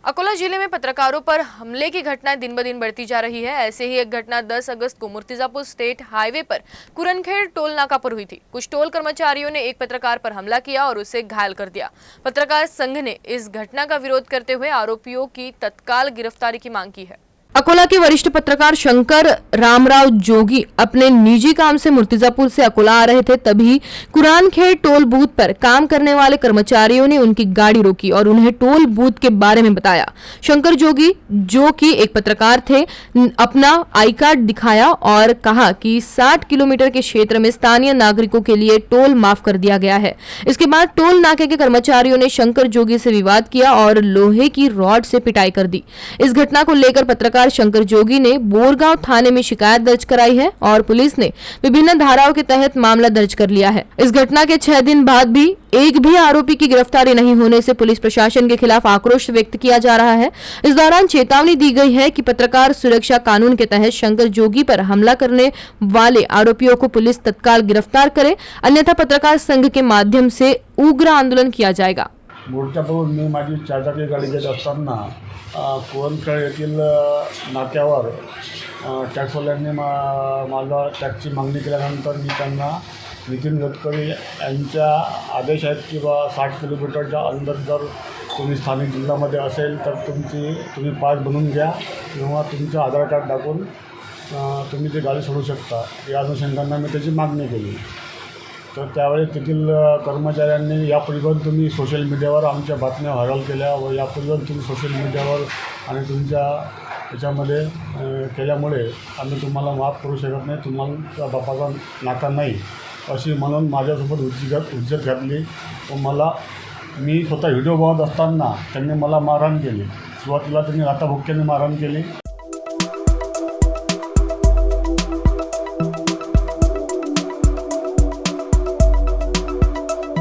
अकोला जिले में पत्रकारों पर हमले की घटनाएं दिन ब दिन बढ़ती जा रही है। ऐसे ही एक घटना 10 अगस्त को मुर्तिजापुर स्टेट हाईवे पर कुरनखेड़ टोल नाका पर हुई थी। कुछ टोल कर्मचारियों ने एक पत्रकार पर हमला किया और उसे घायल कर दिया। पत्रकार संघ ने इस घटना का विरोध करते हुए आरोपियों की तत्काल गिरफ्तारी की मांग की है। अकोला के वरिष्ठ पत्रकार शंकर रामराव जोगी अपने निजी काम से मुर्तिजापुर से अकोला आ रहे थे, तभी कुरानखेड़ टोल बूथ पर काम करने वाले कर्मचारियों ने उनकी गाड़ी रोकी और उन्हें टोल बूथ के बारे में बताया। शंकर जोगी, जो कि एक पत्रकार थे, अपना आई कार्ड दिखाया और कहा कि 60 किलोमीटर के क्षेत्र में स्थानीय नागरिकों के लिए टोल माफ कर दिया गया है। इसके बाद टोल नाके के कर्मचारियों ने शंकर जोगी से विवाद किया और लोहे की रॉड से पिटाई कर दी। इस घटना को लेकर पत्रकार शंकर जोगी ने बोरगांव थाने में शिकायत दर्ज कराई है और पुलिस ने विभिन्न धाराओं के तहत मामला दर्ज कर लिया है। इस घटना के 6 दिन बाद भी एक भी आरोपी की गिरफ्तारी नहीं होने से पुलिस प्रशासन के खिलाफ आक्रोश व्यक्त किया जा रहा है। इस दौरान चेतावनी दी गई है कि पत्रकार सुरक्षा कानून के तहत शंकर जोगी पर हमला करने वाले आरोपियों को पुलिस तत्काल गिरफ्तार करे, अन्यथा पत्रकार संघ के माध्यम से उग्र आंदोलन किया जाएगा। मुर्तिजापूर मी माझी चारचाकी गाडी घेत असताना कुरनखेड येथील नाक्यावर टॅक्सवाल्यांनी मला टॅक्सची मागणी केल्यानंतर मी त्यांना नितीन गडकरी यांच्या आदेश आहेत की 60 किलोमीटरच्या अंदर जर तुम्ही स्थानिक जिल्ह्यामध्ये असेल तर तुम्ही पास बनवून घ्या किंवा तुमचं आधार कार्ड दाखवून तुम्ही ती गाडी सोडू शकता। या अनुषंगाने मी त्याची मागणी केली। तर त्यावेळी तेथील कर्मचाऱ्यांनी यापूर्वी तुम्ही सोशल मीडियावर आमच्या बातम्या व्हायरल केल्या व यापूर्वी तुम्ही सोशल मीडियावर आणि तुमच्या याच्यामध्ये केल्यामुळे आम्ही तुम्हाला माफ करू शकत नाही, तुम्हाला बापाचा नाका नाही अशी म्हणून माझ्यासोबत हुज्जत घातली व मी स्वतः व्हिडिओ बघत असताना त्यांनी मला मारहाण केली। सुरुवातीला त्यांनी हाताभुक्क्याने मारहाण केली।